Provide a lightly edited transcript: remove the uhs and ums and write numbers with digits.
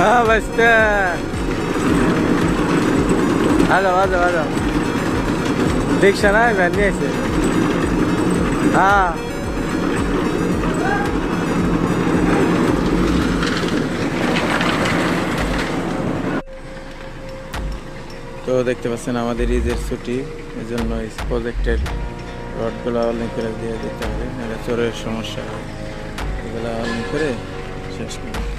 हाँ बसते hello hello hello rickshaw ना है नहीं ऐसे हाँ তো দেখতে পাচ্ছেন আমাদের ঈদের ছুটি এজন্য এই প্রজেক্টের রডগুলো অনলাইন করে দিয়ে দিতে হবে, নাহলে চোরের সমস্যা হয়, এগুলো অনলাইন করে শেষ করি।